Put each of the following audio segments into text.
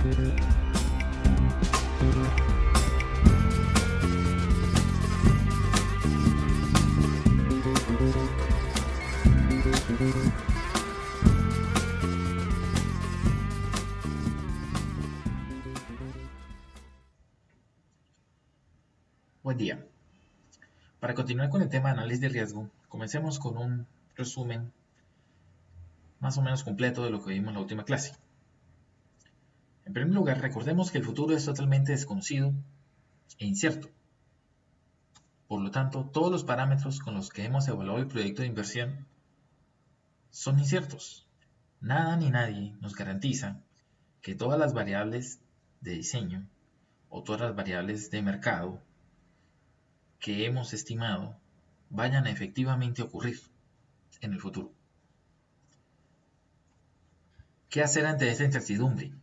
Buen día. Para continuar con el tema de análisis de riesgo, comencemos con un resumen más o menos completo de lo que vimos en la última clase. En primer lugar, recordemos que el futuro es totalmente desconocido e incierto. Por lo tanto, todos los parámetros con los que hemos evaluado el proyecto de inversión son inciertos. Nada ni nadie nos garantiza que todas las variables de diseño o todas las variables de mercado que hemos estimado vayan a efectivamente ocurrir en el futuro. ¿Qué hacer ante esta incertidumbre?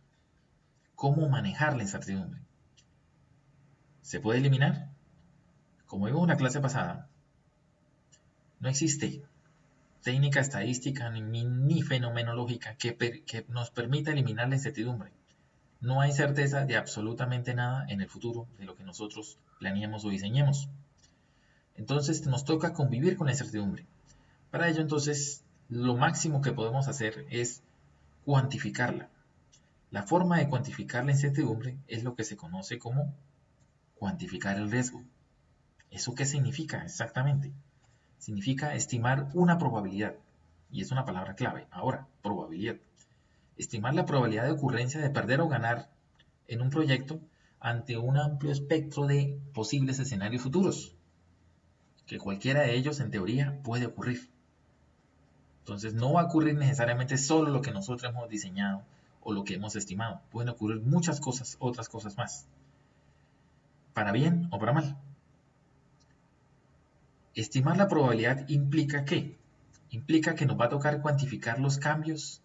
¿Cómo manejar la incertidumbre? ¿Se puede eliminar? Como vimos en la clase pasada, no existe técnica estadística ni fenomenológica que nos permita eliminar la incertidumbre. No hay certeza de absolutamente nada en el futuro de lo que nosotros planeemos o diseñemos. Entonces nos toca convivir con la incertidumbre. Para ello, entonces, lo máximo que podemos hacer es cuantificarla. La forma de cuantificar la incertidumbre es lo que se conoce como cuantificar el riesgo. ¿Eso qué significa exactamente? Significa estimar una probabilidad, y es una palabra clave. Ahora, probabilidad. Estimar la probabilidad de ocurrencia de perder o ganar en un proyecto ante un amplio espectro de posibles escenarios futuros, que cualquiera de ellos en teoría puede ocurrir. Entonces no va a ocurrir necesariamente solo lo que nosotros hemos diseñado o lo que hemos estimado. Pueden ocurrir muchas cosas, otras cosas más. Para bien o para mal. Estimar la probabilidad implica ¿qué? Implica que nos va a tocar cuantificar los cambios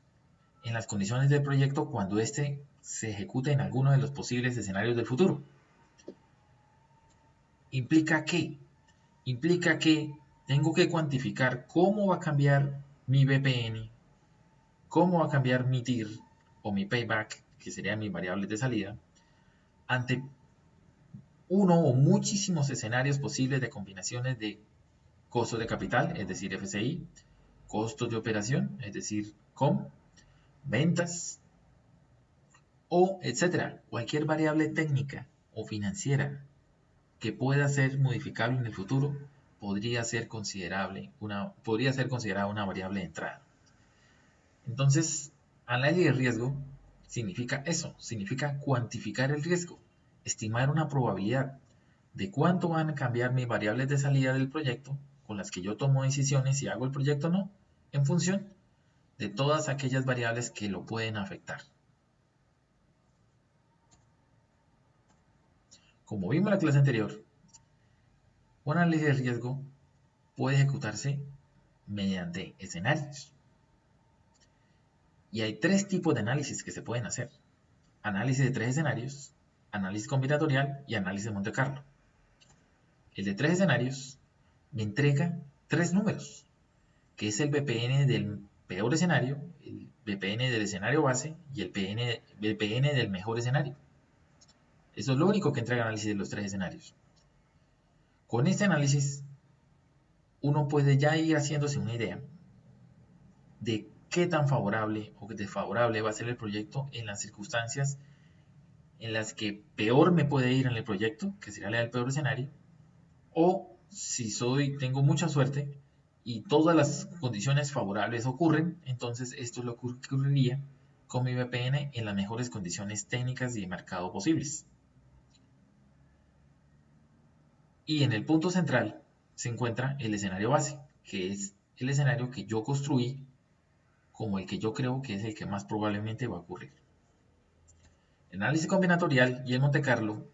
en las condiciones del proyecto cuando éste se ejecute en alguno de los posibles escenarios del futuro. ¿Implica qué? Implica que tengo que cuantificar cómo va a cambiar mi BPN, cómo va a cambiar mi TIR o mi payback, que serían mis variables de salida, ante uno o muchísimos escenarios posibles de combinaciones de costos de capital, es decir, FCI, costos de operación, es decir, COM, ventas, o etcétera, cualquier variable técnica o financiera que pueda ser modificable en el futuro podría ser considerada una variable de entrada. Entonces, análisis de riesgo significa eso, significa cuantificar el riesgo, estimar una probabilidad de cuánto van a cambiar mis variables de salida del proyecto con las que yo tomo decisiones si hago el proyecto o no, en función de todas aquellas variables que lo pueden afectar. Como vimos en la clase anterior, un análisis de riesgo puede ejecutarse mediante escenarios. Y hay tres tipos de análisis que se pueden hacer. Análisis de 3 escenarios, análisis combinatorial y análisis de Monte Carlo. El de 3 escenarios me entrega 3 números, que es el BPN del peor escenario, el BPN del escenario base y el BPN del mejor escenario. Eso es lo único que entrega el análisis de los 3 escenarios. Con este análisis, uno puede ya ir haciéndose una idea de qué tan favorable o desfavorable va a ser el proyecto en las circunstancias en las que peor me puede ir en el proyecto, que sería la del peor escenario, o si tengo mucha suerte y todas las condiciones favorables ocurren, entonces esto es lo que ocurriría con mi VPN en las mejores condiciones técnicas y de mercado posibles. Y en el punto central se encuentra el escenario base, que es el escenario que yo construí como el que yo creo que es el que más probablemente va a ocurrir. El análisis combinatorial y el Monte Carlo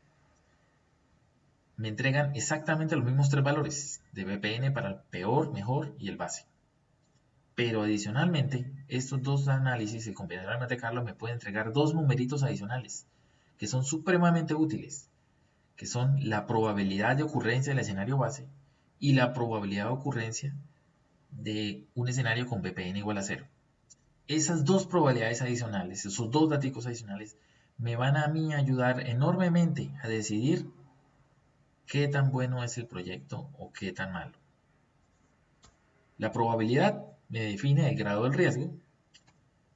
me entregan exactamente los mismos 3 valores de BPN para el peor, mejor y el base. Pero adicionalmente, estos dos análisis, el combinatorial y el Monte Carlo, me pueden entregar 2 numeritos adicionales que son supremamente útiles, que son la probabilidad de ocurrencia del escenario base y la probabilidad de ocurrencia de un escenario con BPN igual a 0. Esas 2 probabilidades adicionales, esos 2 datos adicionales, me van a mí ayudar enormemente a decidir qué tan bueno es el proyecto o qué tan malo. La probabilidad me define el grado del riesgo,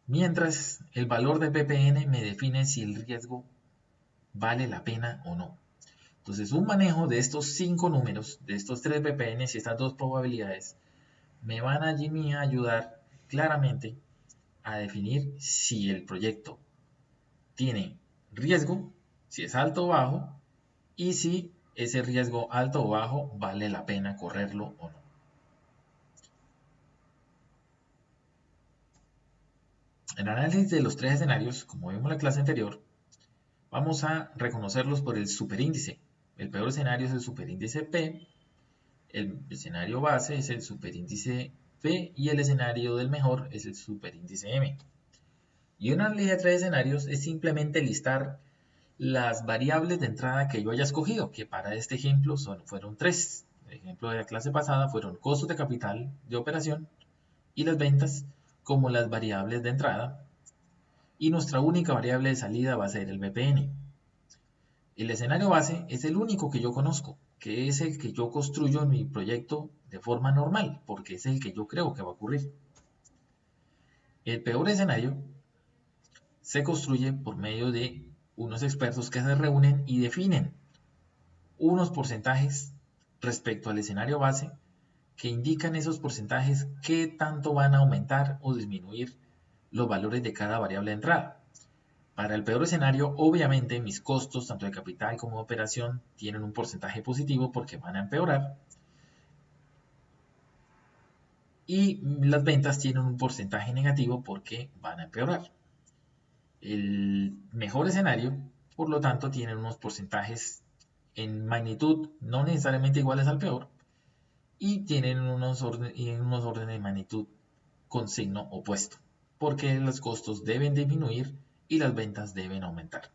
mientras el valor de ppn me define si el riesgo vale la pena o no. Entonces, un manejo de estos 5 números, de estos 3 ppn y estas 2 probabilidades, me van a ayudar claramente a definir si el proyecto tiene riesgo, si es alto o bajo, y si ese riesgo alto o bajo vale la pena correrlo o no. En el análisis de los 3 escenarios, como vimos en la clase anterior, vamos a reconocerlos por el superíndice. El peor escenario es el superíndice P, el escenario base es el superíndice P y el escenario del mejor es el superíndice M. Y una análisis de 3 escenarios es simplemente listar las variables de entrada que yo haya escogido, que para este ejemplo fueron 3. El ejemplo de la clase pasada fueron costos de capital de operación y las ventas como las variables de entrada, y nuestra única variable de salida va a ser el BPN. El escenario base es el único que yo conozco, que es el que yo construyo en mi proyecto de forma normal, porque es el que yo creo que va a ocurrir. El peor escenario se construye por medio de unos expertos que se reúnen y definen unos porcentajes respecto al escenario base que indican esos porcentajes qué tanto van a aumentar o disminuir los valores de cada variable de entrada. Para el peor escenario, obviamente mis costos, tanto de capital como de operación, tienen un porcentaje positivo porque van a empeorar. Y las ventas tienen un porcentaje negativo porque van a empeorar. El mejor escenario, por lo tanto, tiene unos porcentajes en magnitud no necesariamente iguales al peor y tienen unos órdenes de magnitud con signo opuesto, porque los costos deben disminuir y las ventas deben aumentar.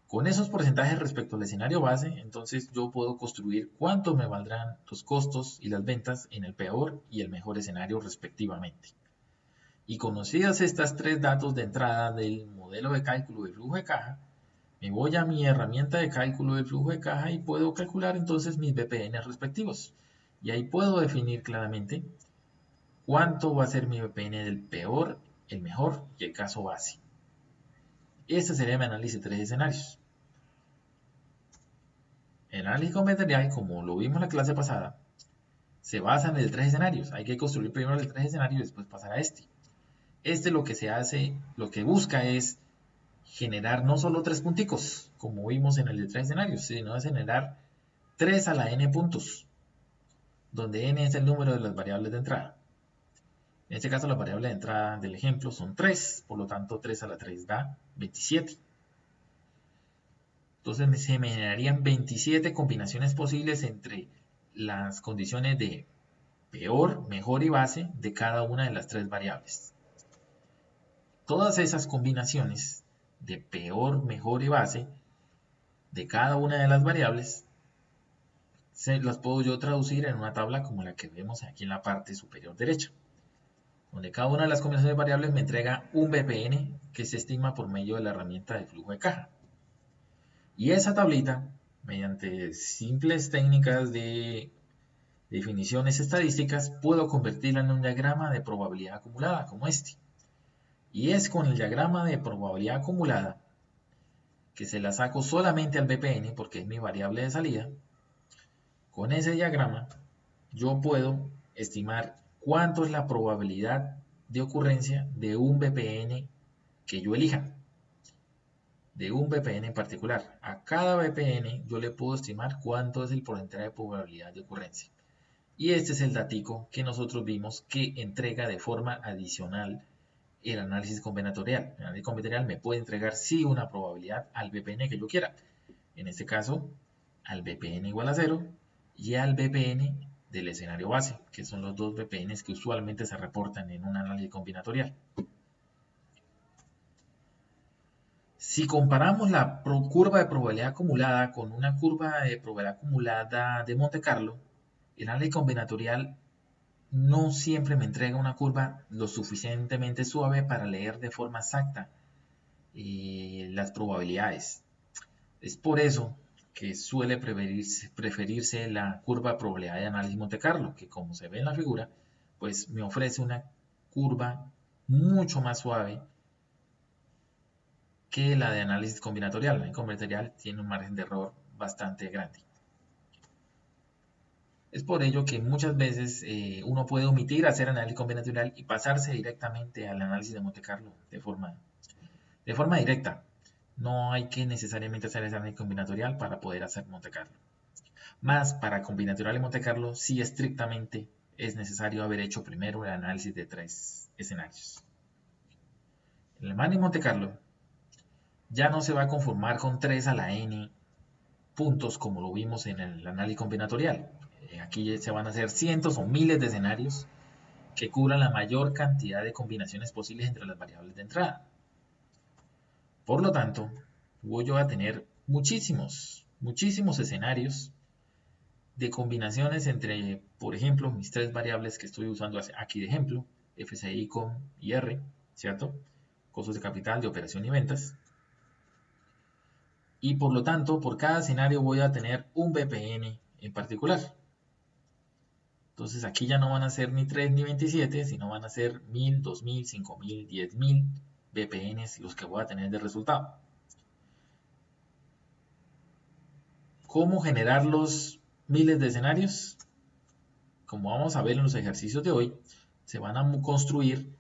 Con esos porcentajes respecto al escenario base, entonces yo puedo construir cuánto me valdrán los costos y las ventas en el peor y el mejor escenario respectivamente. Y conocidas estas 3 datos de entrada del modelo de cálculo de flujo de caja, me voy a mi herramienta de cálculo del flujo de caja y puedo calcular entonces mis BPN respectivos. Y ahí puedo definir claramente cuánto va a ser mi BPN del peor, el mejor y el caso base. Este sería mi análisis de 3 escenarios. El análisis convencional, como lo vimos en la clase pasada, se basa en el de 3 escenarios. Hay que construir primero el 3 escenarios y después pasar a este. Este lo que se hace, lo que busca es generar no solo 3 punticos, como vimos en el de 3 escenarios, sino es generar 3 a la n puntos, donde n es el número de las variables de entrada. En este caso, las variables de entrada del ejemplo son 3, por lo tanto 3 a la 3 da 27. Entonces se me generarían 27 combinaciones posibles entre las condiciones de peor, mejor y base de cada una de las 3 variables. Todas esas combinaciones de peor, mejor y base de cada una de las variables las puedo yo traducir en una tabla como la que vemos aquí en la parte superior derecha, donde cada una de las combinaciones de variables me entrega un BPN que se estima por medio de la herramienta de flujo de caja. Y esa tablita, mediante simples técnicas de definiciones estadísticas, puedo convertirla en un diagrama de probabilidad acumulada, como este. Y es con el diagrama de probabilidad acumulada, que se la saco solamente al BPN, porque es mi variable de salida. Con ese diagrama, yo puedo estimar cuánto es la probabilidad de ocurrencia de un BPN que yo elija. De un BPN en particular. A cada BPN yo le puedo estimar cuánto es el porcentaje de probabilidad de ocurrencia. Y este es el datico que nosotros vimos que entrega de forma adicional el análisis combinatorial. El análisis combinatorial me puede entregar sí una probabilidad al BPN que yo quiera. En este caso, al BPN igual a 0 y al BPN del escenario base, que son los 2 BPNs que usualmente se reportan en un análisis combinatorial. Si comparamos la curva de probabilidad acumulada con una curva de probabilidad acumulada de Monte Carlo, el análisis combinatorial no siempre me entrega una curva lo suficientemente suave para leer de forma exacta las probabilidades. Es por eso que suele preferirse la curva de probabilidad de análisis Monte Carlo, que como se ve en la figura, pues me ofrece una curva mucho más suave que la de análisis combinatorial. La combinatorial tiene un margen de error bastante grande. Es por ello que muchas veces uno puede omitir hacer análisis combinatorial y pasarse directamente al análisis de Monte Carlo de forma directa. No hay que necesariamente hacer ese análisis combinatorial para poder hacer Monte Carlo. Más para combinatorial y Monte Carlo, sí estrictamente es necesario haber hecho primero el análisis de 3 escenarios. En el MANI Monte Carlo ya no se va a conformar con 3 a la n puntos como lo vimos en el análisis combinatorial. Aquí se van a hacer cientos o miles de escenarios que cubran la mayor cantidad de combinaciones posibles entre las variables de entrada. Por lo tanto, voy a tener muchísimos escenarios de combinaciones entre, por ejemplo, mis 3 variables que estoy usando aquí de ejemplo, FCI, COM y R, ¿cierto? Costos de capital, de operación y ventas. Y por lo tanto, por cada escenario voy a tener un BPN en particular. Entonces aquí ya no van a ser ni 3 ni 27, sino van a ser 1000, 2000, 5000, 10000 BPNs los que voy a tener de resultado. ¿Cómo generar los miles de escenarios? Como vamos a ver en los ejercicios de hoy, se van a construir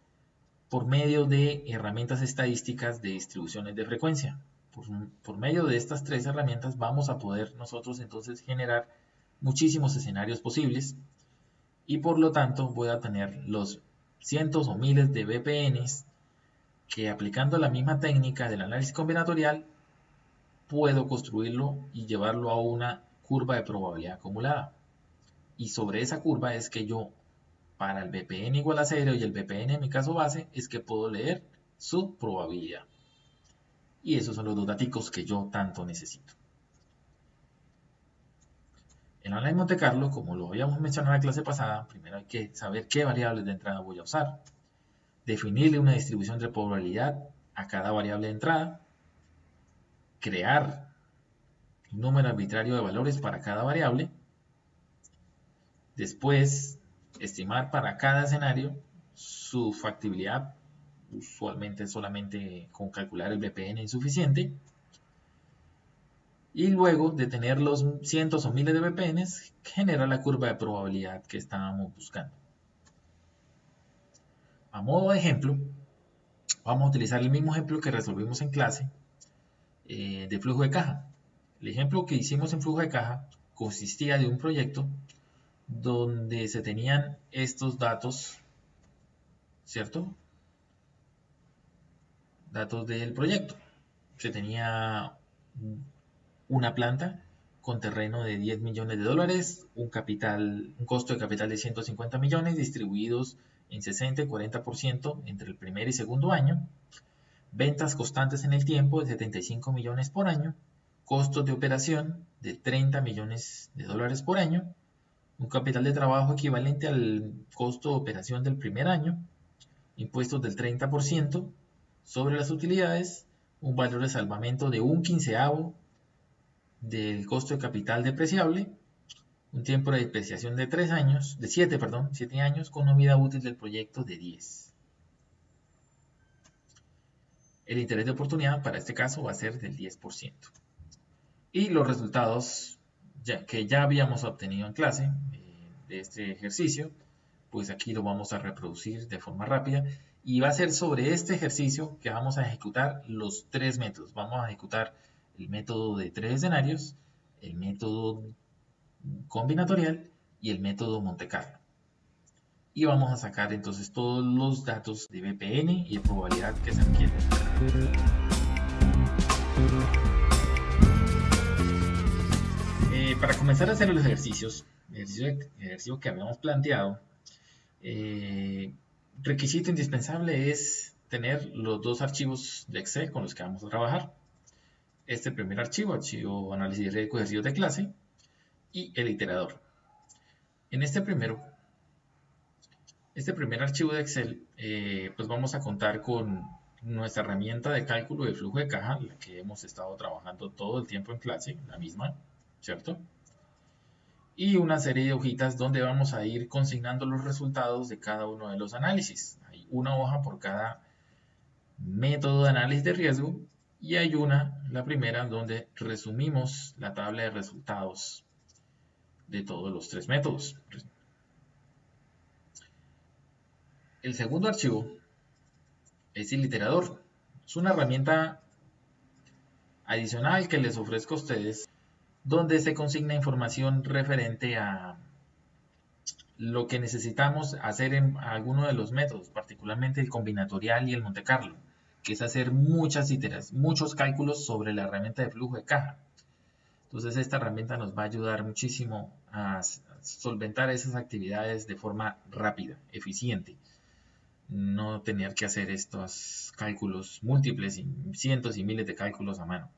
por medio de herramientas estadísticas de distribuciones de frecuencia. Por medio de estas 3 herramientas vamos a poder nosotros entonces generar muchísimos escenarios posibles y por lo tanto voy a tener los cientos o miles de BPNs que aplicando la misma técnica del análisis combinatorial puedo construirlo y llevarlo a una curva de probabilidad acumulada. Y sobre esa curva es que yo, para el BPN igual a 0 y el BPN en mi caso base, es que puedo leer su probabilidad. Y esos son los 2 datos que yo tanto necesito. En análisis Monte Carlo, como lo habíamos mencionado en la clase pasada, primero hay que saber qué variables de entrada voy a usar, definirle una distribución de probabilidad a cada variable de entrada, crear un número arbitrario de valores para cada variable, después estimar para cada escenario su factibilidad, usualmente solamente con calcular el BPN es suficiente, y luego de tener los cientos o miles de BPNs, genera la curva de probabilidad que estábamos buscando. A modo de ejemplo, vamos a utilizar el mismo ejemplo que resolvimos en clase de flujo de caja. El ejemplo que hicimos en flujo de caja consistía de un proyecto donde se tenían estos datos, ¿cierto? Datos del proyecto. Se tenía una planta con terreno de 10 millones de dólares, un costo de capital de 150 millones distribuidos en 60 y 40% entre el primer y segundo año, ventas constantes en el tiempo de 75 millones por año, costos de operación de 30 millones de dólares por año, un capital de trabajo equivalente al costo de operación del primer año, impuestos del 30% sobre las utilidades, un valor de salvamento de un quinceavo del costo de capital depreciable, un tiempo de depreciación de 7 años, con una vida útil del proyecto de 10. El interés de oportunidad para este caso va a ser del 10%. Y los resultados que ya habíamos obtenido en clase de este ejercicio, pues aquí lo vamos a reproducir de forma rápida. Y va a ser sobre este ejercicio que vamos a ejecutar los 3 métodos. Vamos a ejecutar el método de 3 escenarios, el método combinatorial y el método Monte Carlo. Y vamos a sacar entonces todos los datos de BPN y de probabilidad que se requieren. Para comenzar a hacer los ejercicios, el ejercicio que habíamos planteado, requisito indispensable es tener los 2 archivos de Excel con los que vamos a trabajar. Este primer archivo análisis de riesgo de ejercicios de clase, y el iterador. En este primer archivo de Excel, pues vamos a contar con nuestra herramienta de cálculo de flujo de caja, la que hemos estado trabajando todo el tiempo en clase, la misma, ¿cierto? Y una serie de hojitas donde vamos a ir consignando los resultados de cada uno de los análisis. Hay una hoja por cada método de análisis de riesgo y hay la primera, donde resumimos la tabla de resultados de todos los 3 métodos. El segundo archivo es el iterador. Es una herramienta adicional que les ofrezco a ustedes donde se consigna información referente a lo que necesitamos hacer en alguno de los métodos, particularmente el combinatorial y el Monte Carlo, que es hacer muchos cálculos sobre la herramienta de flujo de caja. Entonces esta herramienta nos va a ayudar muchísimo a solventar esas actividades de forma rápida, eficiente. No tener que hacer estos cálculos múltiples y cientos y miles de cálculos a mano.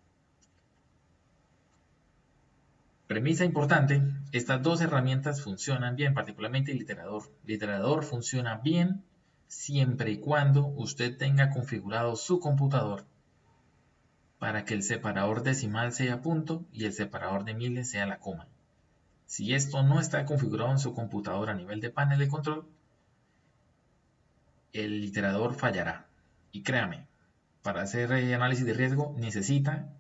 Premisa importante, estas dos herramientas funcionan bien, particularmente el iterador. El iterador funciona bien siempre y cuando usted tenga configurado su computador para que el separador decimal sea punto y el separador de miles sea la coma. Si esto no está configurado en su computador a nivel de panel de control, el iterador fallará. Y créame, para hacer análisis de riesgo necesita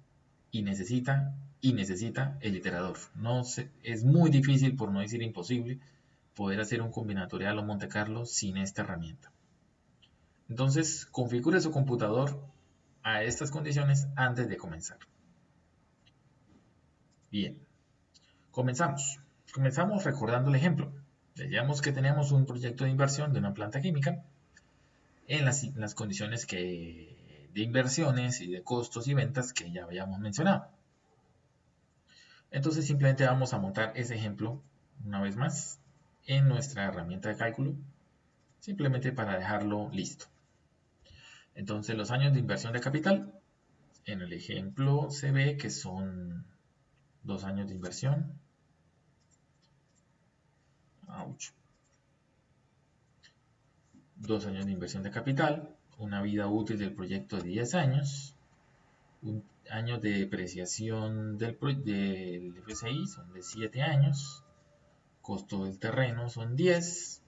el iterador. Es muy difícil, por no decir imposible, poder hacer un combinatorial o Monte Carlo sin esta herramienta. Entonces, configure su computador a estas condiciones antes de comenzar. Bien, comenzamos. Comenzamos recordando el ejemplo. Veíamos que tenemos un proyecto de inversión de una planta química en las condiciones de inversiones y de costos y ventas que ya habíamos mencionado. Entonces simplemente vamos a montar ese ejemplo una vez más en nuestra herramienta de cálculo, simplemente para dejarlo listo. Entonces los años de inversión de capital, en el ejemplo se ve que son 2 años de inversión. 2 años de inversión de capital, una vida útil del proyecto de 10 años, un año de depreciación del FCI son de 7 años, costo del terreno son 10,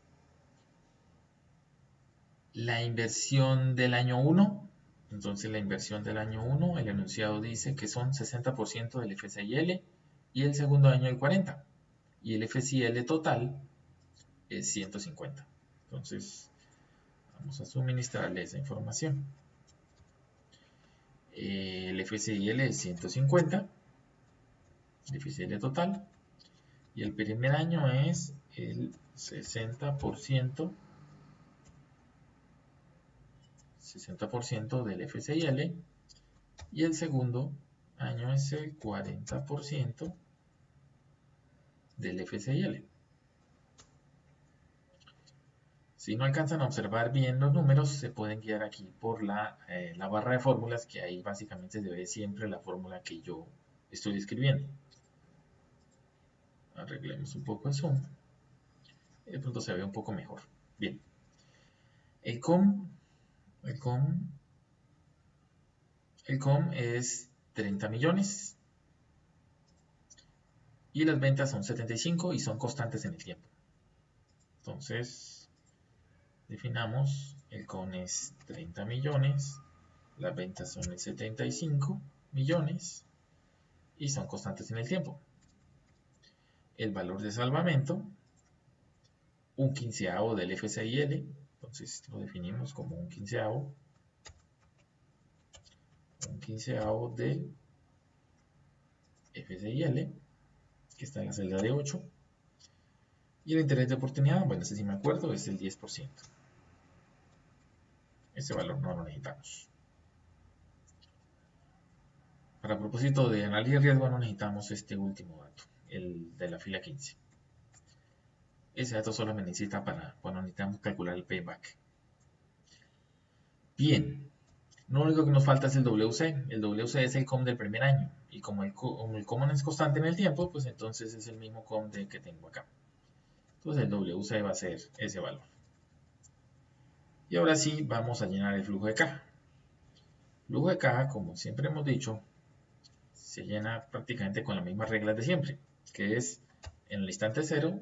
la inversión del año 1, entonces la inversión del año 1, el enunciado dice que son 60% del FCIL y el segundo año el 40%, y el FCIL total es 150. Entonces vamos a suministrarle esa información. El FCIL es 150, el FCIL total, y el primer año es el 60% del FCIL y el segundo año es el 40% del FCIL. Si no alcanzan a observar bien los números, se pueden guiar aquí por la barra de fórmulas, que ahí básicamente se ve siempre la fórmula que yo estoy escribiendo. Arreglemos un poco el zoom. De pronto se ve un poco mejor. Bien. El COM es 30 millones y las ventas son 75 y son constantes en el tiempo. Entonces, definamos, el COM es 30 millones, las ventas son el 75 millones y son constantes en el tiempo. El valor de salvamento, un quinceavo del FCIL, entonces lo definimos como un quinceavo del FCIL, que está en la celda de 8. Y el interés de oportunidad, bueno, ese sí me acuerdo, es el 10%. Ese valor no lo necesitamos. Para propósito de análisis de riesgo no necesitamos este último dato, el de la fila 15. Ese dato solo me necesita para cuando necesitamos calcular el payback. Bien, lo único que nos falta es el WC. El WC es el COM del primer año. Y como el COM es constante en el tiempo, pues entonces es el mismo COM que tengo acá. Entonces el WC va a ser ese valor. Y ahora sí, vamos a llenar el flujo de caja. Flujo de caja, como siempre hemos dicho, se llena prácticamente con las mismas reglas de siempre, que es en el instante cero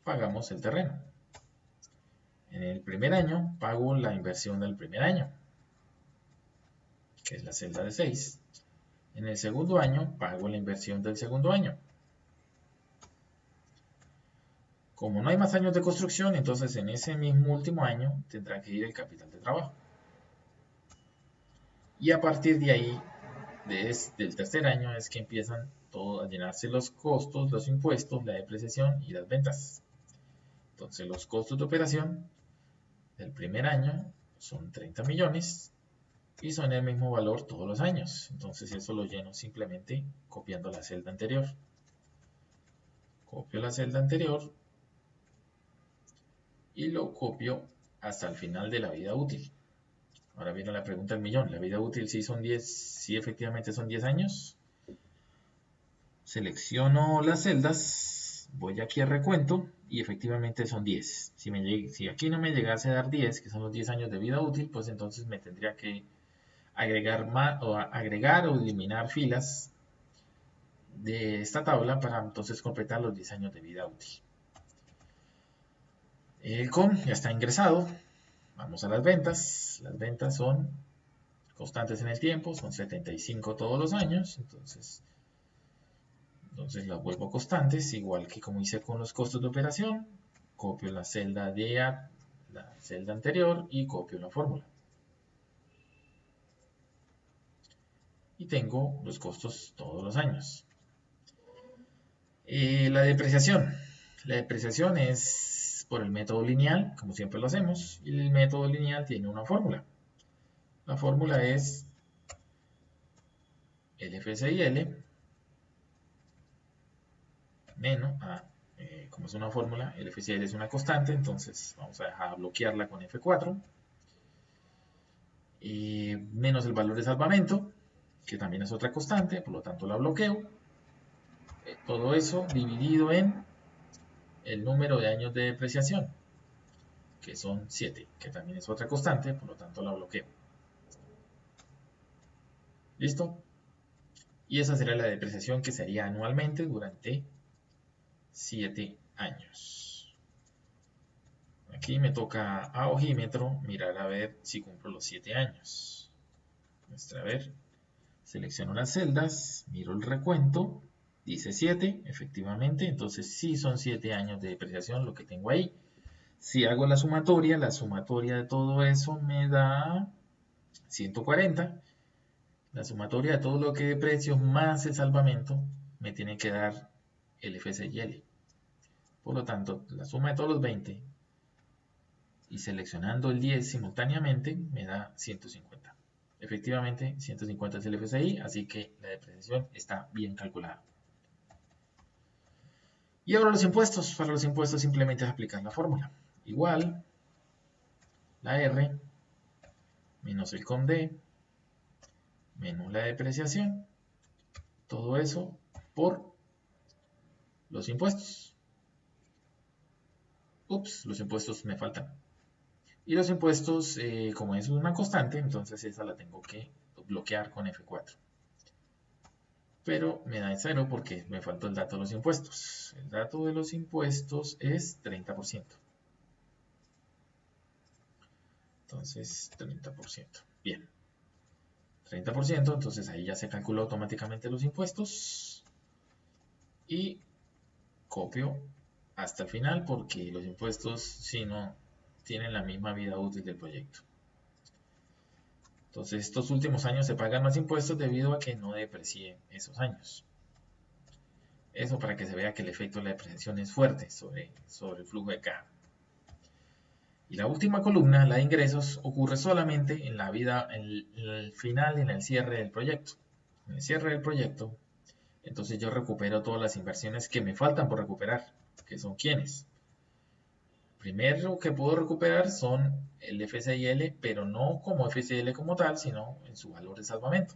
pagamos el terreno. En el primer año pago la inversión del primer año, que es la celda de 6. En el segundo año pago la inversión del segundo año. Como no hay más años de construcción, entonces en ese mismo último año tendrá que ir el capital de trabajo. Y a partir de ahí, del tercer año, es que empiezan a llenarse los costos, los impuestos, la depreciación y las ventas. Entonces los costos de operación del primer año son 30 millones y son el mismo valor todos los años. Entonces eso lo lleno simplemente copiando la celda anterior. Copio la celda anterior y lo copio hasta el final de la vida útil. Ahora viene la pregunta del millón. ¿La vida útil sí son 10? ¿Sí efectivamente son 10 años? Selecciono las celdas, voy aquí a recuento y efectivamente son 10. Si aquí no me llegase a dar 10, que son los 10 años de vida útil, pues entonces me tendría que agregar o eliminar filas de esta tabla para entonces completar los 10 años de vida útil. El COM ya está ingresado. Vamos a las ventas. Las ventas son constantes en el tiempo, son 75 todos los años, entonces las vuelvo constantes, igual que como hice con los costos de operación. Copio la celda la celda anterior y copio la fórmula. Y tengo los costos todos los años. La depreciación. La depreciación es por el método lineal, como siempre lo hacemos, y el método lineal tiene una fórmula. La fórmula es LFCIL menos, como es una fórmula, LFCIL es una constante, entonces vamos a dejar bloquearla con F4, menos el valor de salvamento, que también es otra constante, por lo tanto la bloqueo. Todo eso dividido en el número de años de depreciación, que son 7, que también es otra constante, por lo tanto la bloqueo. ¿Listo? Y esa sería la depreciación que sería anualmente durante 7 años. Aquí me toca a ojímetro mirar a ver si cumplo los 7 años. A ver, selecciono las celdas, miro el recuento, dice 7, efectivamente, entonces sí son 7 años de depreciación lo que tengo ahí. Si hago la sumatoria de todo eso me da 140. La sumatoria de todo lo que deprecio más el salvamento me tiene que dar el FCIL. Por lo tanto, la suma de todos los 20 y seleccionando el 10 simultáneamente me da 150. Efectivamente, 150 es el FCI, así que la depreciación está bien calculada. Y ahora los impuestos. Para los impuestos simplemente es aplicar la fórmula. Igual, la R menos el COMD menos la depreciación. Todo eso por los impuestos. Ups, los impuestos me faltan. Y los impuestos, como es una constante, entonces esa la tengo que bloquear con F4. Pero me da 0 porque me faltó el dato de los impuestos. El dato de los impuestos es 30%. Entonces, 30%. Bien. 30%, entonces ahí ya se calculó automáticamente los impuestos. Y copio hasta el final porque los impuestos, si no, tienen la misma vida útil del proyecto. Entonces, estos últimos años se pagan más impuestos debido a que no deprecié esos años. Eso para que se vea que el efecto de la depreciación es fuerte sobre el flujo de caja. Y la última columna, la de ingresos, ocurre solamente en el final, en el cierre del proyecto. En el cierre del proyecto, entonces yo recupero todas las inversiones que me faltan por recuperar, que son ¿quiénes? Primero que puedo recuperar son el FCIL, pero no como FCIL como tal, sino en su valor de salvamento.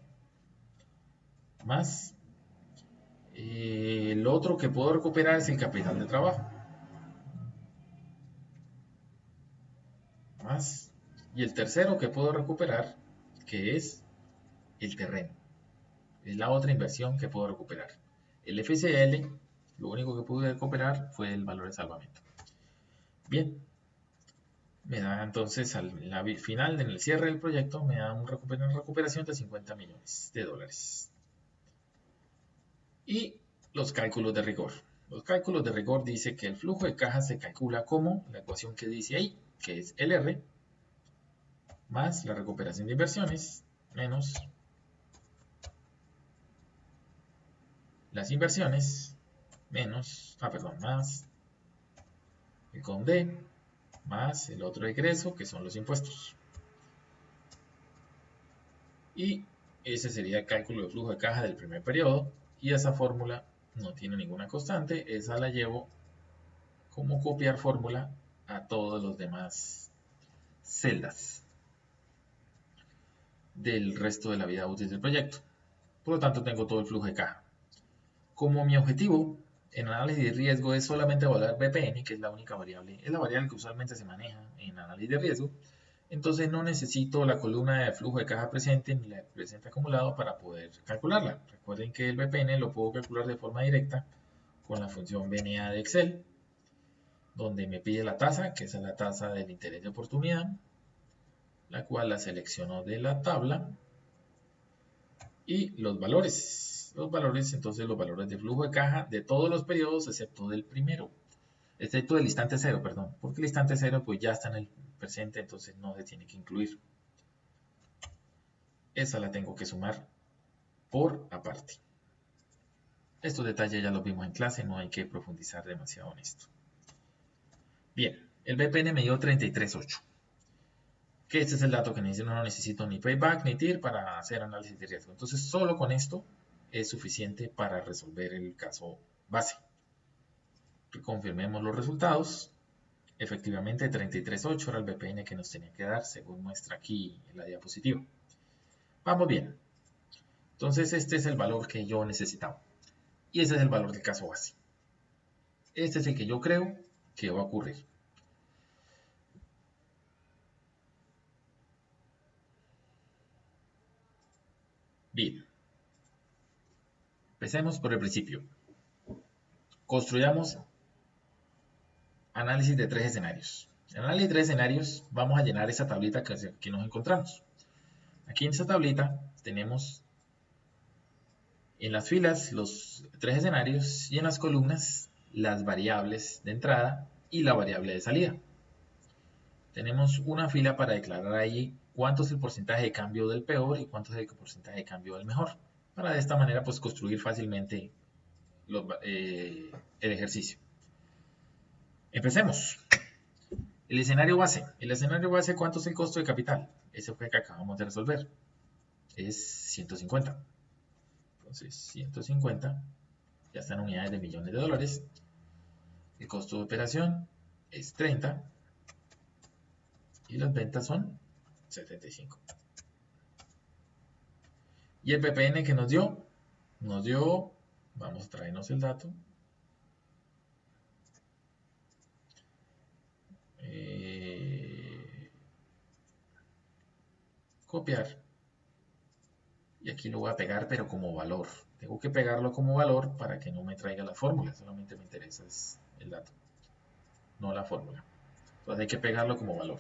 Más el otro que puedo recuperar es el capital de trabajo. Más Y el tercero que puedo recuperar, que es el terreno. Es la otra inversión que puedo recuperar. El FCL, lo único que pude recuperar fue el valor de salvamento. Bien, me da entonces al final, en el cierre del proyecto, me da una recuperación de 50 millones de dólares. Y los cálculos de rigor. Los cálculos de rigor dice que el flujo de caja se calcula como la ecuación que dice ahí, que es LR más la recuperación de inversiones menos las inversiones menos, más el CONDE más el otro egreso, que son los impuestos. Y ese sería el cálculo de flujo de caja del primer periodo. Y esa fórmula no tiene ninguna constante. Esa la llevo como copiar fórmula a todos los demás celdas del resto de la vida útil del proyecto. Por lo tanto, tengo todo el flujo de caja. Como mi objetivo en análisis de riesgo es solamente evaluar BPN, que es la única variable, es la variable que usualmente se maneja en análisis de riesgo, entonces no necesito la columna de flujo de caja presente ni la de presente acumulado para poder calcularla. Recuerden que el BPN lo puedo calcular de forma directa con la función BNA de Excel, donde me pide la tasa, que es la tasa del interés de oportunidad, la cual la selecciono de la tabla, y los valores. Entonces los valores de flujo de caja de todos los periodos excepto del primero. Excepto del instante cero, perdón. Porque el instante cero pues ya está en el presente, entonces no se tiene que incluir. Esa la tengo que sumar por aparte. Estos detalles ya los vimos en clase, no hay que profundizar demasiado en esto. Bien, el BPN me dio 33.8. Que este es el dato que necesito, no necesito ni payback ni TIR para hacer análisis de riesgo. Entonces solo con esto es suficiente para resolver el caso base. Confirmemos los resultados. Efectivamente 33.8 era el BPN que nos tenía que dar según muestra aquí en la diapositiva. Vamos bien. Entonces este es el valor que yo necesitaba. Y ese es el valor del caso base. Este es el que yo creo que va a ocurrir. Bien. Empecemos por el principio. Construyamos análisis de 3 escenarios. En análisis de 3 escenarios vamos a llenar esa tablita que aquí nos encontramos. Aquí en esta tablita tenemos en las filas los 3 escenarios y en las columnas las variables de entrada y la variable de salida. Tenemos una fila para declarar ahí cuánto es el porcentaje de cambio del peor y cuánto es el porcentaje de cambio del mejor. Para de esta manera pues construir fácilmente el ejercicio. Empecemos. El escenario base. El escenario base, ¿cuánto es el costo de capital? Ese fue el que acabamos de resolver. Es 150. Entonces, 150 ya está en unidades de millones de dólares. El costo de operación es 30. Y las ventas son 75. Y el BPN que nos dio, vamos a traernos el dato. Copiar. Y aquí lo voy a pegar, pero como valor. Tengo que pegarlo como valor para que no me traiga la fórmula. Solamente me interesa el dato, no la fórmula. Entonces hay que pegarlo como valor.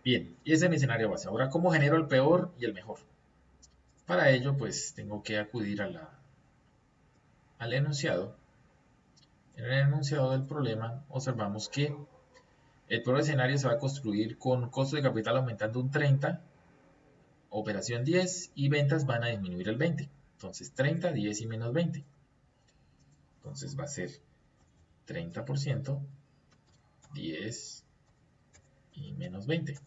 Bien, y ese es mi escenario base. Ahora, ¿cómo genero el peor y el mejor? Para ello, pues tengo que acudir al enunciado. En el enunciado del problema observamos que el peor escenario se va a construir con costo de capital aumentando un 30, operación 10 y ventas van a disminuir el 20. Entonces 30, 10 y menos 20. Entonces va a ser 30%, 10 y menos 20.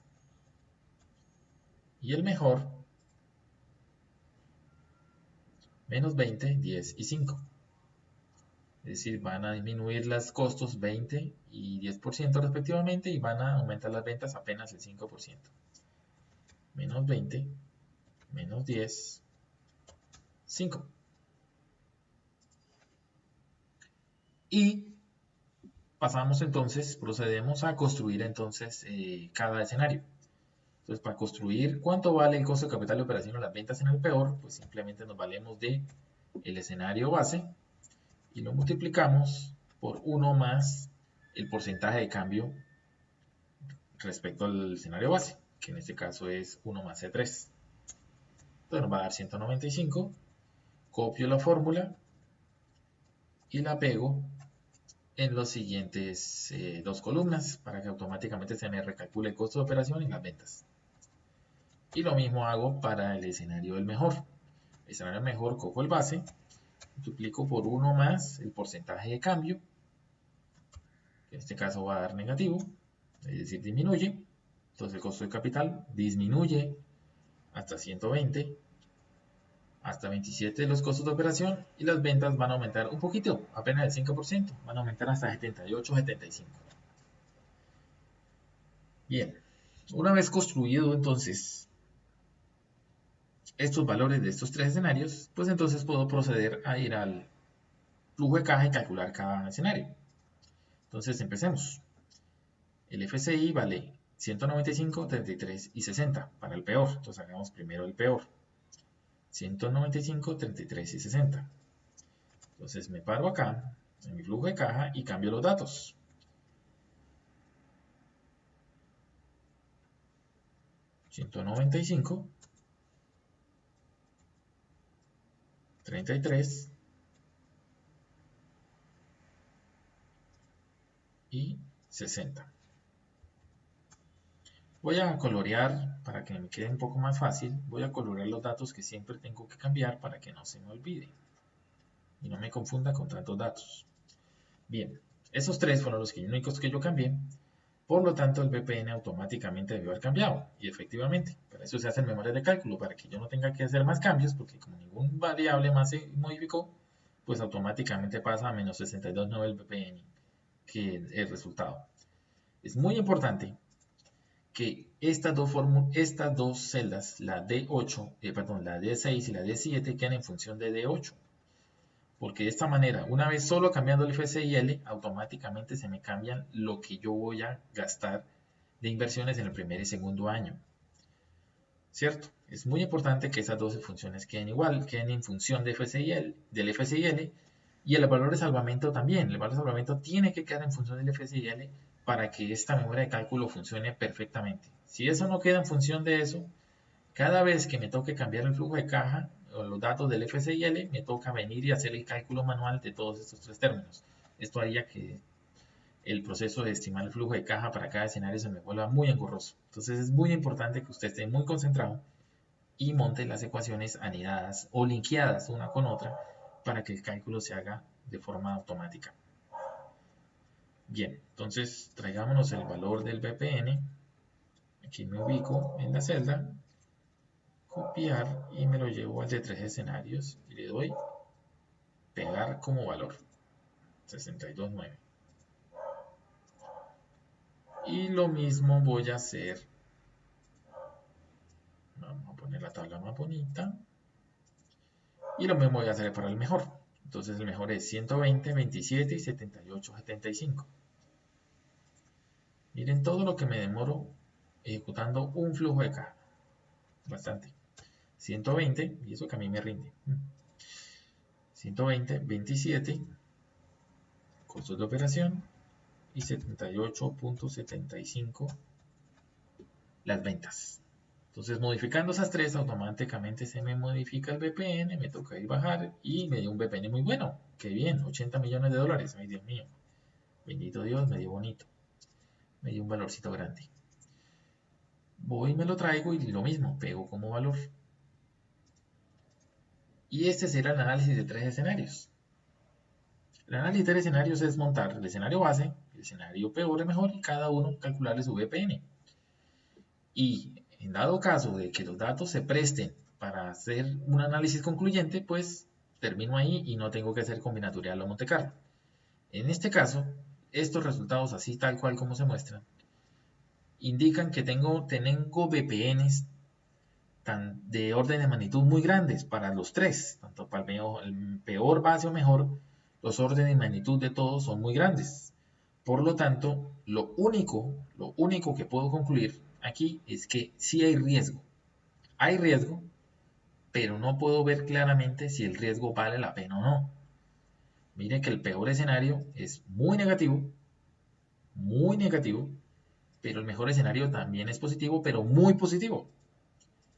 Y el mejor, menos 20, 10 y 5. Es decir, van a disminuir los costos 20 y 10% respectivamente y van a aumentar las ventas apenas el 5%. Menos 20, menos 10, 5. Y pasamos entonces, procedemos a construir entonces cada escenario. Entonces, para construir cuánto vale el costo de capital de operación o las ventas en el peor, pues simplemente nos valemos de el escenario base y lo multiplicamos por 1 más el porcentaje de cambio respecto al escenario base, que en este caso es 1 más C3. Entonces nos va a dar 195, copio la fórmula y la pego en los siguientes dos columnas para que automáticamente se me recalcule el costo de operación y las ventas. Y lo mismo hago para el escenario del mejor. El escenario mejor, cojo el base, multiplico por 1 más el porcentaje de cambio, que en este caso va a dar negativo, es decir, disminuye. Entonces el costo de capital disminuye hasta 120, hasta 27 los costos de operación, y las ventas van a aumentar un poquito, apenas el 5%, van a aumentar hasta 78, 75. Bien, una vez construido entonces estos valores de estos tres escenarios, pues entonces puedo proceder a ir al flujo de caja y calcular cada escenario. Entonces empecemos. El FCI vale 195, 33 y 60 para el peor. Entonces hagamos primero el peor. 195, 33 y 60. Entonces me paro acá en mi flujo de caja y cambio los datos. 195, 33 y 60. Voy a colorear para que me quede un poco más fácil. Voy a colorear los datos que siempre tengo que cambiar para que no se me olvide y no me confunda con tantos datos. Bien, esos tres fueron los únicos que yo cambié. Por lo tanto, el BPN automáticamente debió haber cambiado. Y efectivamente, para eso se hacen memorias de cálculo, para que yo no tenga que hacer más cambios, porque como ningún variable más se modificó, pues automáticamente pasa a menos 62.9 el BPN, que es el resultado. Es muy importante que estas dos celdas, la D8, la D6 y la D7, queden en función de D8. Porque de esta manera, una vez solo cambiando el FCIL, automáticamente se me cambian lo que yo voy a gastar de inversiones en el primer y segundo año. ¿Cierto? Es muy importante que esas 12 funciones queden igual, queden en función del FCIL, y el valor de salvamento también. El valor de salvamento tiene que quedar en función del FCIL para que esta memoria de cálculo funcione perfectamente. Si eso no queda en función de eso, cada vez que me toque cambiar el flujo de caja o los datos del FCIL, me toca venir y hacer el cálculo manual de todos estos tres términos. Esto haría que el proceso de estimar el flujo de caja para cada escenario se me vuelva muy engorroso. Entonces es muy importante que usted esté muy concentrado y monte las ecuaciones anidadas o linkeadas una con otra para que el cálculo se haga de forma automática. Bien, entonces traigámonos el valor del BPN. Aquí me ubico en la celda, copiar y me lo llevo al de tres escenarios y le doy pegar como valor 62.9. Y lo mismo voy a hacer, vamos a poner la tabla más bonita, y lo mismo voy a hacer para el mejor. Entonces el mejor es 120, 27 y 78, 75. Miren todo lo que me demoro ejecutando un flujo de caja. Bastante. 120, y eso que a mí me rinde. 120, 27, costos de operación, y 78.75 las ventas. Entonces, modificando esas tres, automáticamente se me modifica el BPN, me toca ir bajar y me dio un BPN muy bueno. Qué bien, 80 millones de dólares. Ay, Dios mío. Bendito Dios, me dio bonito. Me dio un valorcito grande. Voy y me lo traigo y lo mismo, pego como valor. Y este será el análisis de tres escenarios. El análisis de tres escenarios es montar el escenario base, el escenario peor y mejor, y cada uno calcularle su BPN. Y en dado caso de que los datos se presten para hacer un análisis concluyente, pues termino ahí y no tengo que hacer combinatorial o Monte Carlo. En este caso, estos resultados así tal cual como se muestran, indican que tengo BPNs de orden de magnitud muy grandes para los tres, tanto para el peor base o mejor, los órdenes de magnitud de todos son muy grandes. Por lo tanto, lo único que puedo concluir aquí es que sí hay riesgo. Hay riesgo, pero no puedo ver claramente si el riesgo vale la pena o no. Mire que el peor escenario es muy negativo, pero el mejor escenario también es positivo, pero muy positivo.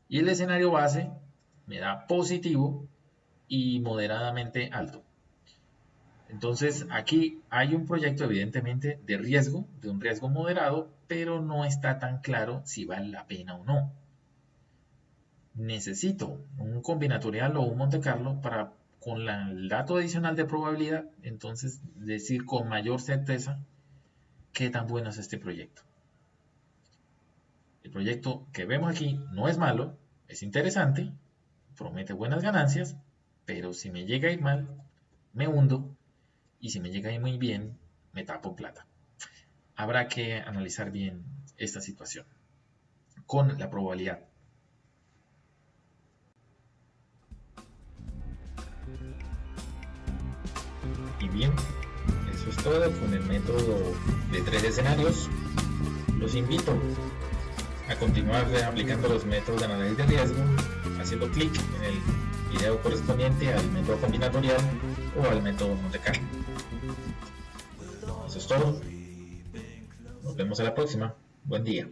Y el escenario base me da positivo y moderadamente alto. Entonces aquí hay un proyecto evidentemente de riesgo, de un riesgo moderado, pero no está tan claro si vale la pena o no. Necesito un combinatorial o un Monte Carlo para, con el dato adicional de probabilidad, entonces decir con mayor certeza qué tan bueno es este proyecto. El proyecto que vemos aquí no es malo, es interesante, promete buenas ganancias, pero si me llega a ir mal, me hundo, y si me llega a ir muy bien, me tapo plata. Habrá que analizar bien esta situación con la probabilidad. Y bien, eso es todo con el método de 3 escenarios. Los invito a continuar aplicando los métodos de análisis de riesgo, haciendo clic en el video correspondiente al método combinatorial o al método Monte Carlo. Eso es todo. Nos vemos a la próxima. Buen día.